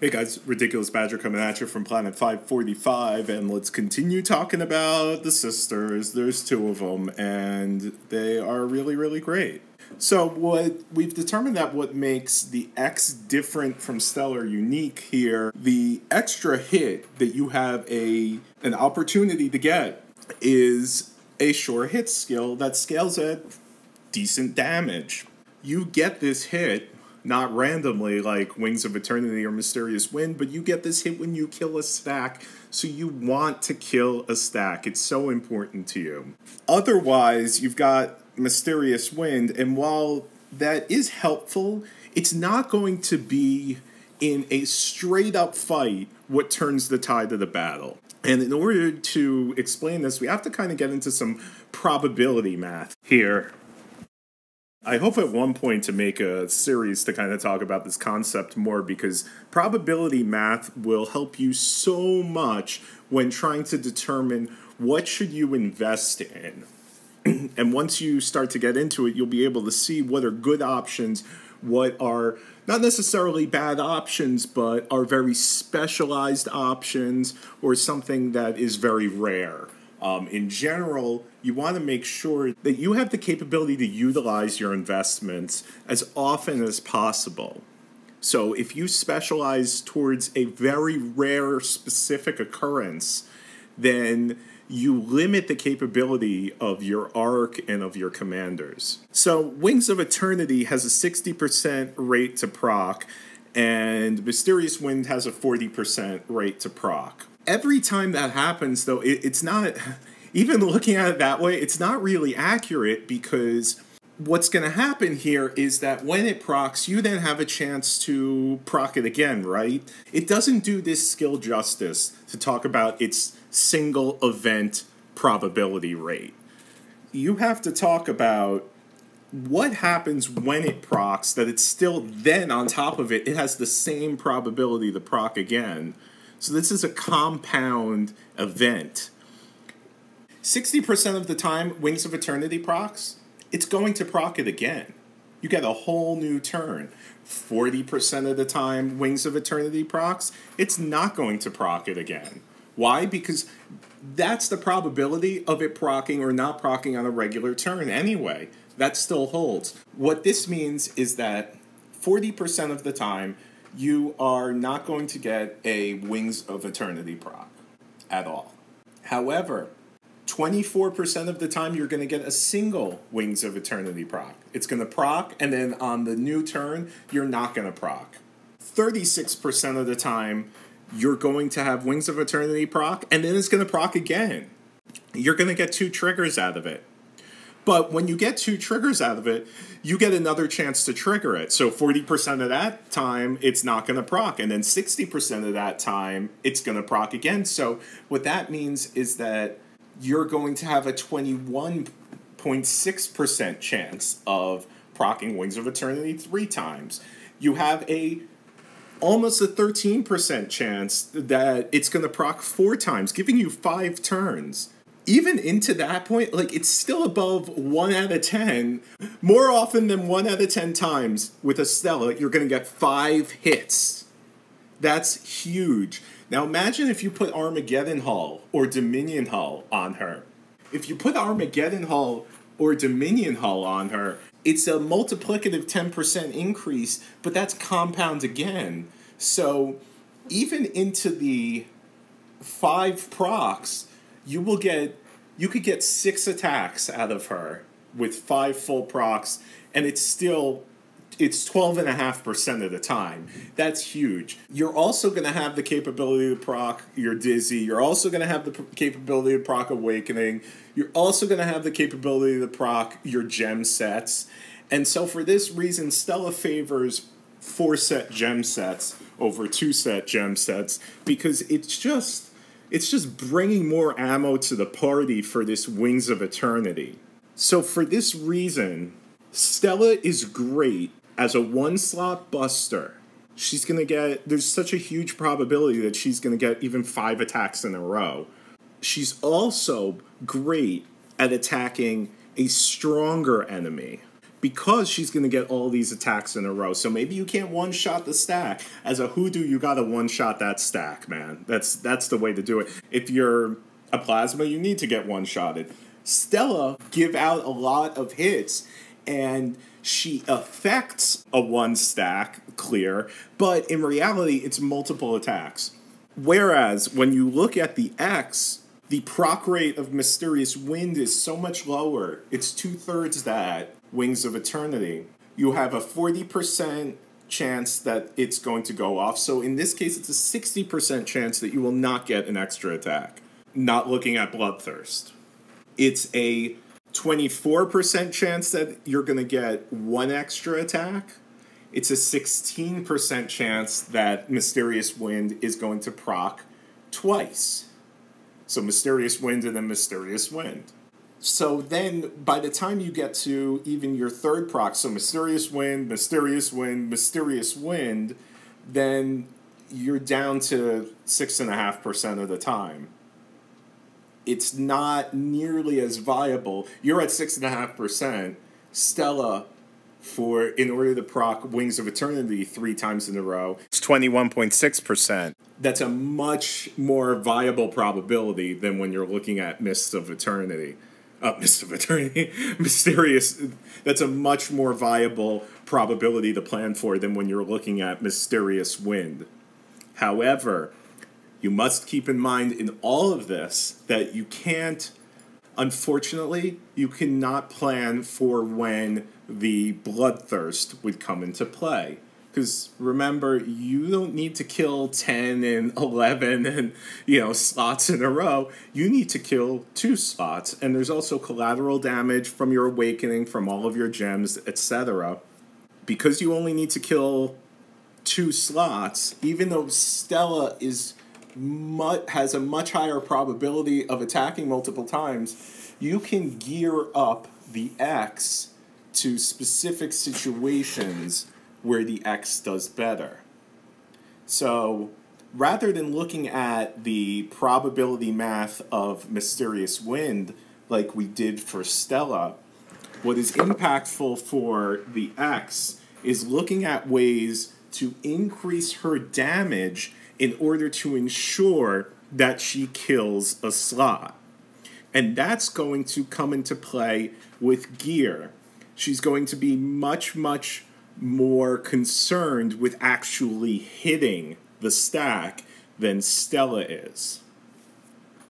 Hey guys, Ridiculous Badger coming at you from Planet 545, and let's continue talking about the sisters. There's two of them, and they are really, really great. So what we've determined that what makes the X different from Stella unique here, the extra hit that you have an opportunity to get is a sure hit skill that scales at decent damage. You get this hit not randomly like Wings of Eternity or Mysterious Wind, but you get this hit when you kill a stack, so you want to kill a stack. It's so important to you. Otherwise, you've got Mysterious Wind, and while that is helpful, it's not going to be in a straight-up fight what turns the tide of the battle. And in order to explain this, we have to kind of get into some probability math here. I hope at one point to make a series to kind of talk about this concept more, because probability math will help you so much when trying to determine what should you invest in. And once you start to get into it, you'll be able to see what are good options, what are not necessarily bad options, but are very specialized options, or something that is very rare. In general, you want to make sure that you have the capability to utilize your investments as often as possible. So if you specialize towards a very rare specific occurrence, then you limit the capability of your arc and of your commanders. So Wings of Eternity has a 60% rate to proc, and Mysterious Wind has a 40% rate to proc. Every time that happens, though, it's not, even looking at it that way, it's not really accurate, because what's going to happen here is that when it procs, you then have a chance to proc it again, right? It doesn't do this skill justice to talk about its single event probability rate. You have to talk about what happens when it procs, that it's still then on top of it, it has the same probability to proc again. So this is a compound event. 60% of the time, Wings of Eternity procs, it's going to proc it again. You get a whole new turn. 40% of the time, Wings of Eternity procs, it's not going to proc it again. Why? Because that's the probability of it procking or not procking on a regular turn anyway. That still holds. What this means is that 40% of the time, you are not going to get a Wings of Eternity proc at all. However, 24% of the time, you're going to get a single Wings of Eternity proc. It's going to proc, and then on the new turn, you're not going to proc. 36% of the time, you're going to have Wings of Eternity proc, and then it's going to proc again. You're going to get 2 triggers out of it. But when you get 2 triggers out of it, you get another chance to trigger it. So 40% of that time, it's not going to proc. And then 60% of that time, it's going to proc again. So what that means is that you're going to have a 21.6% chance of proccing Wings of Eternity 3 times. You have almost a 13% chance that it's going to proc 4 times, giving you 5 turns. Even into that point, like, it's still above 1 out of 10. More often than 1 out of 10 times with a Stella, you're going to get 5 hits. That's huge. Now imagine if you put Armageddon Hull or Dominion Hull on her. If you put Armageddon Hull or Dominion Hull on her, it's a multiplicative 10% increase, but that's compound again. So even into the 5 procs, you could get 6 attacks out of her with 5 full procs, and it's 12.5% of the time. That's huge. You're also going to have the capability to proc your Dizzy. You're also going to have the capability to proc Awakening. You're also going to have the capability to proc your gem sets. And so for this reason, Stella favors 4-set gem sets over 2-set gem sets, because it's just bringing more ammo to the party for this Wings of Eternity. So for this reason, Stella is great as a 1-slot buster. She's going to get, there's such a huge probability that she's going to get even 5 attacks in a row. She's also great at attacking a stronger enemy. because she's going to get all these attacks in a row. So maybe you can't one-shot the stack. As a hoodoo, you got to one-shot that stack, man. That's the way to do it. If you're a plasma, you need to get one-shotted. Stella give out a lot of hits, and she affects a one-stack clear, but in reality, it's multiple attacks. Whereas, when you look at the X, the proc rate of Mysterious Wind is so much lower. It's 2/3 that Wings of Eternity. You have a 40% chance that it's going to go off. So in this case, it's a 60% chance that you will not get an extra attack. Not looking at Bloodthirst. It's a 24% chance that you're going to get one extra attack. It's a 16% chance that Mysterious Wind is going to proc twice. So Mysterious Wind and then Mysterious Wind. So then, by the time you get to even your third proc, so Mysterious Wind, Mysterious Wind, Mysterious Wind, then you're down to 6.5% of the time. It's not nearly as viable. You're at 6.5%. Stella, in order to proc Wings of Eternity 3 times in a row, it's 21.6%. That's a much more viable probability than when you're looking at Mist of Eternity. Mysterious. That's a much more viable probability to plan for than when you're looking at Mysterious Wind. However, you must keep in mind in all of this that you can't, unfortunately, you cannot plan for when the Bloodthirst would come into play. Because remember, you don't need to kill 10 and 11 and, slots in a row. You need to kill 2 slots. And there's also collateral damage from your awakening, from all of your gems, etc. Because you only need to kill 2 slots, even though Stella has a much higher probability of attacking multiple times, you can gear up the X to specific situations where the X does better. So rather than looking at the probability math of Mysterious Wind like we did for Stella, what is impactful for the X is looking at ways to increase her damage in order to ensure that she kills a slot. And that's going to come into play with gear. She's going to be much, much more concerned with actually hitting the stack than Stella is.